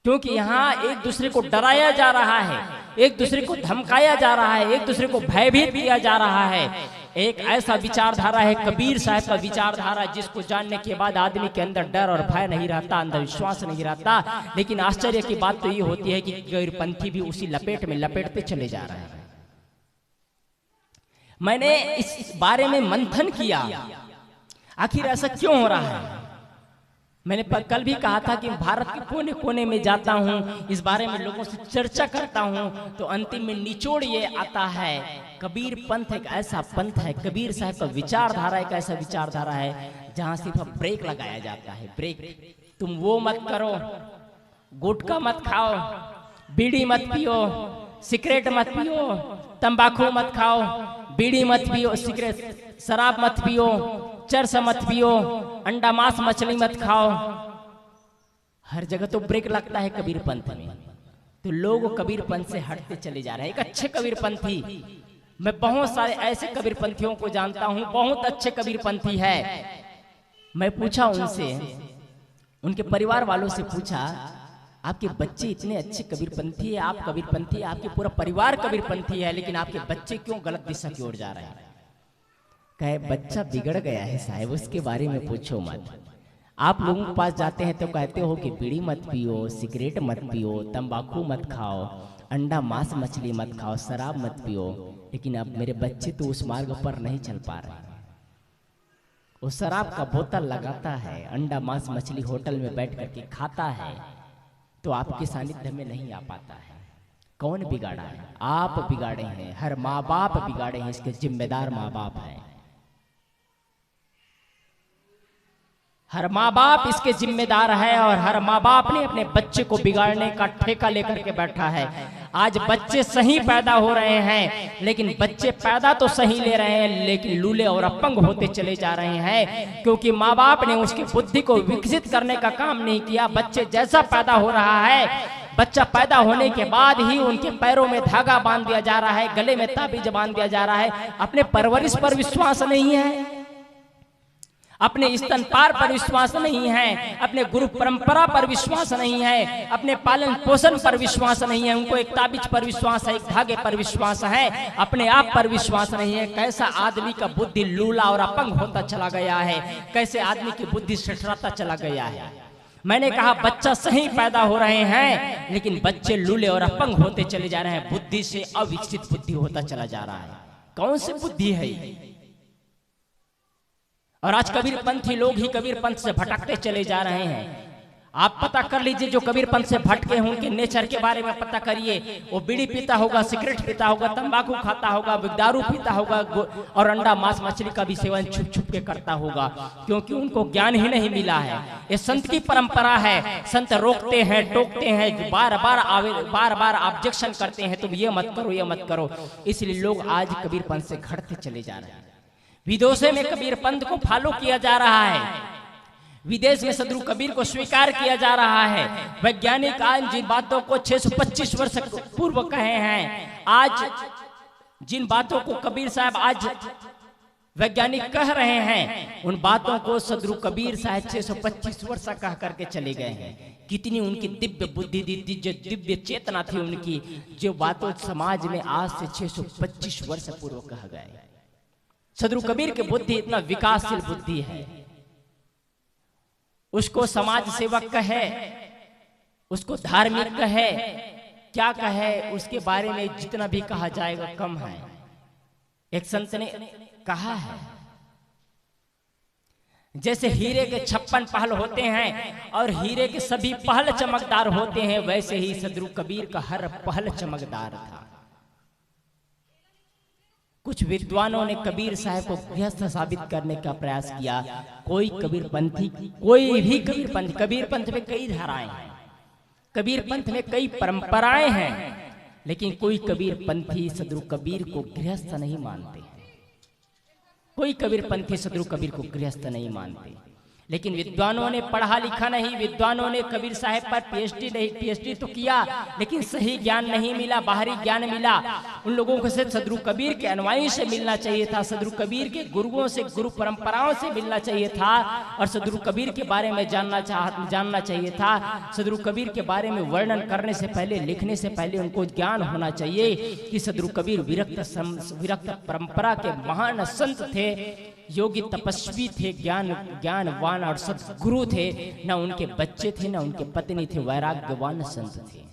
क्योंकि यहाँ एक दूसरे को डराया जा रहा है, एक दूसरे को धमकाया जा रहा है, एक दूसरे को भयभीत किया जा रहा है। एक ऐसा विचारधारा है कबीर साहब का विचारधारा, जिसको जानने के बाद आदमी के अंदर डर और भय नहीं रहता, अंधविश्वास नहीं रहता। लेकिन आश्चर्य की बात तो ये होती है कि गैरपंथी भी उसी लपेट में लपेटते चले जा रहे हैं। मैंने इस बारे में मंथन किया, आखिर ऐसा क्यों हो रहा है। मैंने कल भी कहा था कि भारत के कोने कोने में जाता हूं, इस बारे में लोगों से चर्चा करता हूं, तो अंतिम में निचोड़ ये आता है, कबीर पंथ एक ऐसा पंथ है, कबीर साहब का विचारधारा एक ऐसा विचारधारा है जहां सिर्फ ब्रेक लगाया जाता है। ब्रेक, तुम वो मत करो, गुटखा मत खाओ, बीड़ी मत पियो, सिगरेट मत पियो, तंबाकू मत खाओ, बीड़ी मत पियो, सिगरेट शराब मत पियो, चरस मत पियो, अंडा मांस मछली मत खाओ। हर जगह तो ब्रेक लगता है कबीर पंथ में, तो लोग कबीर पंथ से हटते चले जा रहे हैं। एक अच्छे कबीर पंथी, मैं बहुत सारे ऐसे कबीर पंथियों को जानता हूं, बहुत अच्छे कबीर पंथी है। मैं पूछा उनसे, उनके परिवार वालों से पूछा, आपके बच्चे इतने अच्छे कबीर पंथी है, आप कबीर पंथी है, आपके पूरा परिवार कबीर पंथी है, लेकिन आपके बच्चे क्यों गलत दिशा की ओर जा रहे हैं। कहे बच्चा बिगड़ गया है साहब, उसके बारे में पूछो मत। आप लोगों के पास जाते हैं तो कहते हो कि बीड़ी मत पियो, सिगरेट मत पियो, तंबाकू मत खाओ, अंडा मांस मछली मत खाओ, शराब मत पियो, लेकिन अब मेरे बच्चे तो उस मार्ग पर नहीं चल पा रहे। वो शराब का बोतल लगाता है, अंडा मांस मछली होटल में बैठ करके खाता है, तो आपके सानिध्य में नहीं आ पाता है। कौन बिगाड़ा है? आप बिगाड़े हैं, हर माँ बाप बिगाड़े हैं, इसके जिम्मेदार माँ बाप हैं। हर माँ बाप इसके जिम्मेदार है और हर माँ बाप ने अपने बच्चे को बिगाड़ने का ठेका लेकर के बैठा है। आज बच्चे सही पैदा हो रहे हैं, लेकिन बच्चे पैदा तो सही ले रहे हैं, लेकिन लूले और अपंग होते चले जा रहे हैं, क्योंकि माँ बाप ने उसकी बुद्धि को विकसित करने का काम नहीं किया। बच्चे जैसा पैदा हो रहा है, बच्चा पैदा होने के बाद ही उनके पैरों में धागा बांध दिया जा रहा है, गले में ताबीज बांध दिया जा रहा है। अपने परवरिश पर विश्वास नहीं है, अपने स्तनपान पर विश्वास नहीं है, अपने गुरु परंपरा पर विश्वास नहीं है, अपने पालन पोषण पर विश्वास नहीं है। उनको एक ताबीज पर विश्वास है, एक धागे पर विश्वास है, अपने आप पर विश्वास नहीं है। कैसा आदमी का बुद्धि लूला और अपंग होता चला गया है, कैसे आदमी की बुद्धि सटराता चला गया है। मैंने कहा बच्चा सही पैदा हो रहे हैं, लेकिन बच्चे लूले और अपंग होते चले जा रहे हैं, बुद्धि से अविकसित बुद्धि होता चला जा रहा है। कौन सी बुद्धि है ये? और आज कबीर पंथी लोग ही कबीर पंथ से भटकते चले जा रहे हैं। आप पता कर लीजिए, जो कबीर पंथ से भटके हैं उनके नेचर के बारे में पता करिए। वो बीड़ी पीता होगा, सिगरेट पीता होगा, तंबाकू खाता होगा, दारू पीता होगा और अंडा मांस मछली का भी सेवन छुप छुप के करता होगा, क्योंकि उनको ज्ञान ही नहीं मिला है। ये संत की परंपरा है, संत रोकते हैं, टोकते हैं, बार बार ऑब्जेक्शन करते हैं, तुम ये मत करो, ये मत करो। इसलिए लोग आज कबीर पंथ से घटते चले जा रहे हैं। विदेशों में कबीर पंथ को फॉलो किया जा रहा है, विदेश में सदगुरु कबीर को स्वीकार किया जा रहा है। वैज्ञानिक आज जिन बातों को 625 वर्ष पूर्व कहे हैं, आज जिन बातों को कबीर साहब आज वैज्ञानिक कह रहे हैं, उन बातों को सदगुरु कबीर साहब 625 वर्ष कह करके चले गए हैं। कितनी उनकी दिव्य बुद्धि थी, जो दिव्य चेतना थी उनकी, जो बातों समाज में आज से 625 वर्ष पूर्व कह गए। सदगुरु कबीर की बुद्धि इतना विकासशील बुद्धि है, उसको समाज सेवक कहे, उसको धार्मिक कहे, क्या कहे, उसके बारे में जितना भी कहा जाएगा कम है। एक संत ने कहा है, जैसे हीरे के 56 पहल होते हैं और हीरे के सभी पहल चमकदार होते हैं, वैसे ही सदगुरु कबीर का हर पहल चमकदार था। कुछ विद्वानों ने कबीर साहब को गृहस्थ साबित करने का प्रयास किया। कोई कबीर पंथी, कोई भी कबीर पंथ, कबीर पंथ में कई धाराएं हैं, कबीर पंथ में कई परंपराएं हैं, लेकिन कोई कबीर पंथी सदगुरु कबीर को गृहस्थ नहीं मानते हैं। कोई कबीर पंथी सदगुरु कबीर को गृहस्थ नहीं मानते। लेकिन विद्वानों ने पढ़ा लिखा नहीं, विद्वानों ने कबीर साहब पर पीएचडी तो किया, लेकिन सही ज्ञान नहीं मिला, बाहरी ज्ञान मिला। उन लोगों को से सदगुरु कबीर के अनुयायी से मिलना चाहिए था, सदगुरु कबीर के गुरुओं से, गुरु परंपराओं से मिलना चाहिए था, और सदगुरु कबीर के बारे में जानना चाहिए था। सदगुरु कबीर के बारे में वर्णन करने से पहले, लिखने से पहले उनको ज्ञान होना चाहिए कि सदगुरु कबीर विरक्त परंपरा के महान संत थे, योगी तपस्वी थे, ज्ञानवान और सद्गुरु थे। न उनके बच्चे थे, न उनके पत्नी थे, वैराग्यवान संत थे।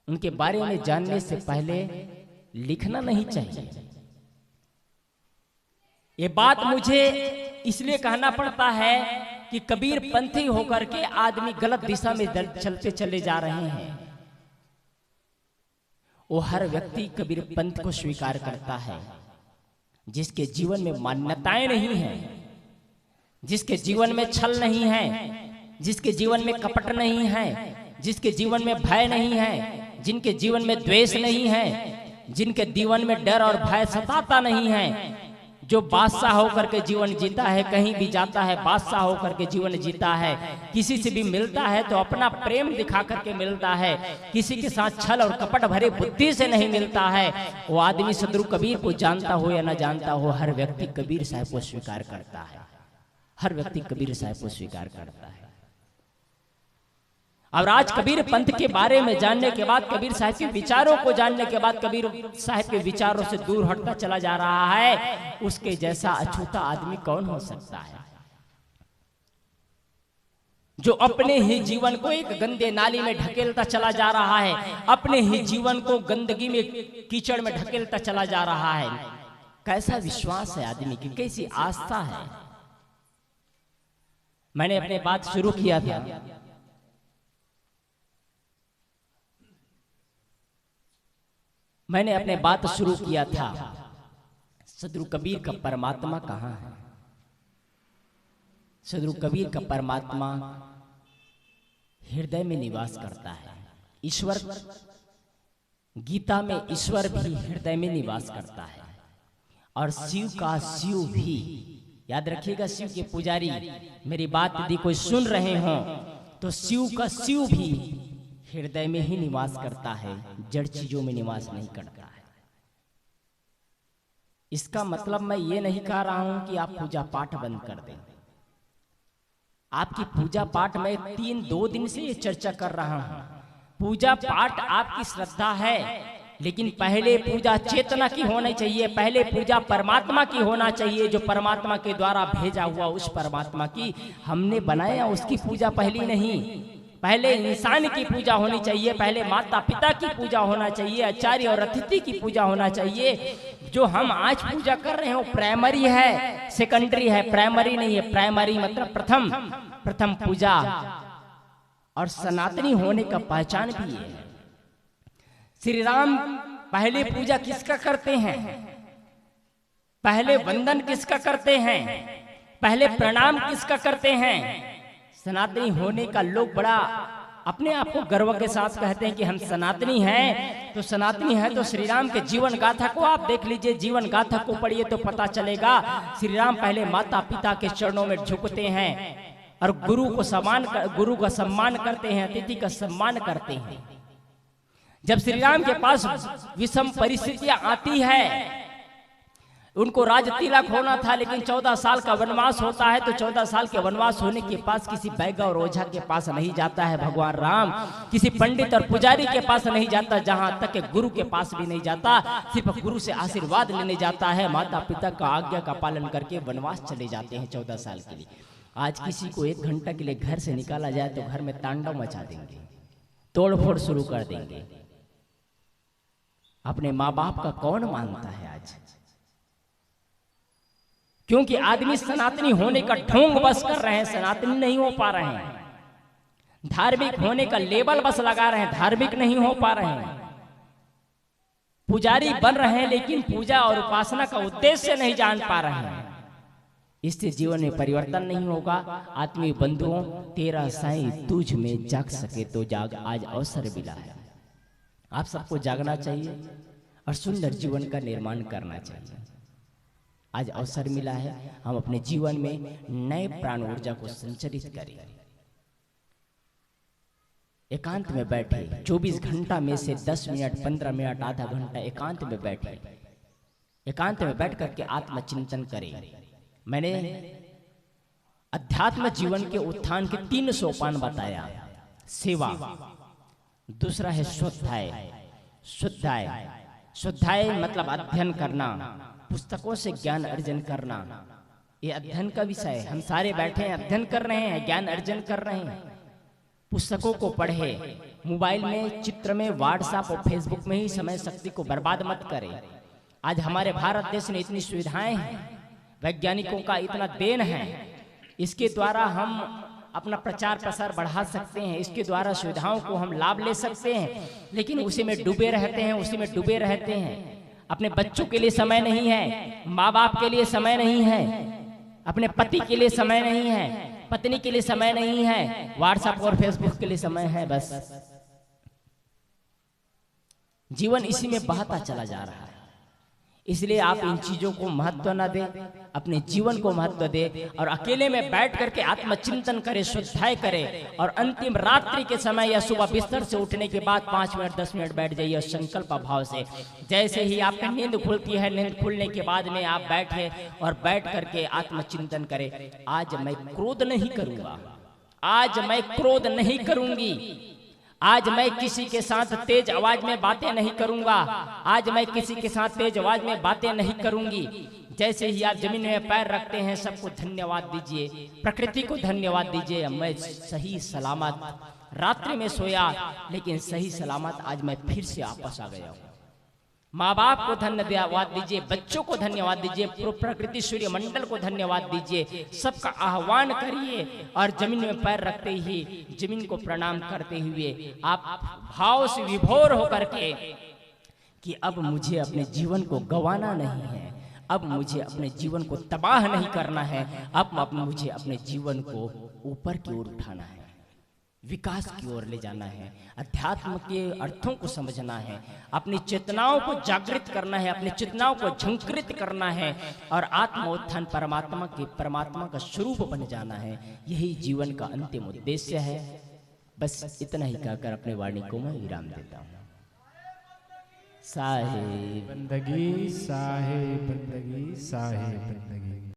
उनके बारे में जानने से पहले लिखना नहीं चाहिए। ये बात मुझे इसलिए कहना पड़ता है कि कबीर पंथी होकर के आदमी गलत दिशा में चलते चले जा रहे हैं। वो हर व्यक्ति कबीर पंथ को स्वीकार करता है जिसके जीवन में मान्यताएं नहीं हैं, जिसके जीवन में छल नहीं है, जिसके जीवन में कपट नहीं है, जिसके जीवन में भय नहीं है, जिनके जीवन में द्वेष नहीं है, जिनके जीवन में डर और भय सताता नहीं है, जो बादशाह होकर के जीवन जीता है, कहीं भी जाता है बादशाह होकर के जीवन जीता है, किसी से भी मिलता है तो अपना प्रेम दिखा करके मिलता है, किसी के साथ छल और कपट भरे बुद्धि से नहीं मिलता है। वो आदमी सदगुरु कबीर को जानता हो या न जानता हो, हर व्यक्ति कबीर साहब को स्वीकार करता है, हर व्यक्ति कबीर साहब को स्वीकार करता है। और आज कबीर पंथ के बारे में जानने के बाद, कबीर साहब के विचारों को जानने के बाद, कबीर साहब के विचारों से दूर हटता चला जा रहा है। उसके जैसा अछूता आदमी कौन हो सकता है, जो अपने ही जीवन को एक गंदे नाली में ढकेलता चला जा रहा है, अपने ही जीवन को गंदगी में, कीचड़ में ढकेलता चला जा रहा है। कैसा विश्वास है आदमी की, कैसी आस्था है। मैंने अपने बात शुरू किया था, मैंने अपने बात शुरू किया था, सदगुरु कबीर का परमात्मा कहाँ है। सदगुरु कबीर का परमात्मा हृदय में निवास करता है। ईश्वर, गीता में ईश्वर भी हृदय में निवास करता है, और शिव का शिव भी। याद रखिएगा, शिव के पुजारी मेरी बात यदि कोई सुन रहे हो तो शिव का शिव भी हृदय में ही निवास करता है, जड़ चीजों में निवास नहीं करता है। इसका मतलब मैं ये नहीं कह रहा हूं कि आप पूजा पाठ बंद कर दें। आपकी पूजा पाठ में 2 दिन से ये चर्चा कर रहा हूं। पूजा पाठ आपकी श्रद्धा है, लेकिन पहले पूजा चेतना की होनी चाहिए, पहले पूजा परमात्मा की होना चाहिए, जो परमात्मा के द्वारा भेजा हुआ उस परमात्मा की हमने बनाया, उसकी पूजा पहली नहीं। पहले इंसान की पूजा होनी चाहिए, पहले माता पिता की पूजा होना चाहिए, आचार्य और अतिथि की पूजा होना चाहिए। जो हम आज पूजा कर रहे हैं वो प्राइमरी है, सेकेंडरी है, प्राइमरी नहीं है। प्राइमरी मतलब प्रथम पूजा, और सनातनी होने का पहचान भी है। श्री राम पहले पूजा किसका करते हैं, पहले वंदन किसका करते हैं, पहले प्रणाम किसका करते हैं। सनातनी होने का लोग बड़ा अपने आप को गर्व के साथ कहते हैं कि हम सनातनी हैं। तो सनातनी है तो श्री राम के जीवन गाथा को आप देख लीजिए, जीवन गाथा को पढ़िए तो पता चलेगा। श्री राम पहले माता पिता के चरणों में झुकते हैं और गुरु का सम्मान करते हैं, अतिथि का सम्मान करते हैं। जब श्री राम के पास विषम परिस्थितियां आती है, उनको राज तिलक होना था लेकिन 14 साल का वनवास होता है, तो 14 साल के वनवास होने के पास किसी बैगा और ओझा के पास नहीं जाता है भगवान राम, किसी पंडित और पुजारी के पास नहीं जाता, जहां तक के गुरु के पास भी नहीं जाता, सिर्फ गुरु से आशीर्वाद लेने जाता है। माता पिता का आज्ञा का पालन करके वनवास चले जाते हैं 14 साल के लिए। आज किसी को 1 घंटा के लिए घर से निकाला जाए तो घर में तांडव मचा देंगे, तोड़फोड़ शुरू कर देंगे। अपने माँ बाप का कौन मानता है आज? क्योंकि आदमी सनातनी होने का ढोंग बस कर रहे हैं, सनातनी नहीं हो पा रहे हैं। धार्मिक होने का लेबल बस लगा रहे हैं, धार्मिक नहीं हो पा रहे हैं। पुजारी बन रहे हैं लेकिन पूजा और उपासना का उद्देश्य नहीं जान पा रहे हैं। इससे जीवन में परिवर्तन नहीं होगा। आत्मीय बंधुओं, तेरा साईं तुझ में जाग सके तो जाग, आज अवसर मिला है। आप सबको जागना चाहिए और सुंदर जीवन का निर्माण करना चाहिए। आज अवसर मिला है, हम अपने जीवन में नए प्राण ऊर्जा को संचरित करें। एकांत में बैठे 24 घंटा में से 10 मिनट, 15 मिनट, आधा घंटा एकांत में बैठे, एकांत में बैठ करके आत्मचिंतन करें। मैंने अध्यात्म जीवन के उत्थान के 3 सोपान बताया। सेवा, दूसरा है स्वाध्याय। स्वाध्याय मतलब अध्ययन करना, पुस्तकों से ज्ञान अर्जन करना। ये अध्ययन का विषय है। हम सारे बैठे हैं, अध्ययन कर रहे हैं, ज्ञान अर्जन कर रहे हैं। पुस्तकों को पढ़े, मोबाइल में, चित्र में, व्हाट्सएप और फेसबुक में ही समय शक्ति को बर्बाद मत करें। आज हमारे भारत देश में इतनी सुविधाएं हैं, वैज्ञानिकों का इतना देन है, इसके द्वारा हम अपना प्रचार प्रसार बढ़ा सकते हैं, इसके द्वारा सुविधाओं को हम लाभ ले सकते हैं, लेकिन उसी में डूबे रहते हैं, उसी में डूबे रहते हैं। अपने बच्चों के लिए समय नहीं है, माँ बाप के लिए समय नहीं है, अपने पति के लिए समय नहीं है, पत्नी के लिए समय नहीं है, व्हाट्सएप और फेसबुक के लिए समय है। बस जीवन इसी में बहता चला जा रहा है। इसलिए आप इन चीजों को महत्व न दें, अपने जीवन को महत्व दें और अकेले में बैठ करके आत्मचिंतन करें, स्वाध्याय करें। और अंतिम रात्रि के समय या सुबह बिस्तर से उठने के बाद 5 मिनट 10 मिनट बैठ जाइए संकल्प भाव से। जैसे ही आपकी नींद खुलती है, नींद खुलने के बाद में आप बैठे और बैठ करके आत्मचिंतन करें। आज मैं क्रोध नहीं करूंगा, आज मैं क्रोध नहीं करूंगी, आज मैं किसी के साथ तेज आवाज में बातें नहीं करूंगा, आज मैं किसी के साथ तेज आवाज में बातें नहीं करूंगी। जैसे ही आप जमीन में पैर रखते हैं, सबको धन्यवाद दीजिए, प्रकृति को धन्यवाद दीजिए। मैं सही सलामत रात्रि में सोया, लेकिन सही सलामत आज मैं फिर से वापस आ गया हूँ। माँ बाप को धन्यवाद दीजिए, बच्चों को धन्यवाद दीजिए, प्रकृति सूर्य मंडल को धन्यवाद दीजिए, सबका आह्वान करिए और जमीन में पैर रखते ही जमीन को प्रणाम करते हुए आप भाव से विभोर होकर के कि अब मुझे अपने जीवन को गंवाना नहीं है, अब मुझे अपने जीवन को तबाह नहीं करना है, अब मुझे अपने जीवन को ऊपर की ओर उठाना है, विकास की ओर ले जाना है, अध्यात्म के अर्थों को समझना है, अपनी चेतनाओं को जागृत करना है, अपनी चेतनाओं को झंकृत करना है और आत्मोत्थान परमात्मा का स्वरूप बन जाना है। यही जीवन का अंतिम उद्देश्य है। बस इतना ही कहकर अपने वाणी को मैं विराम देता हूँ। साहे बंदगी, साहे बंदगी, साहे बंदगी।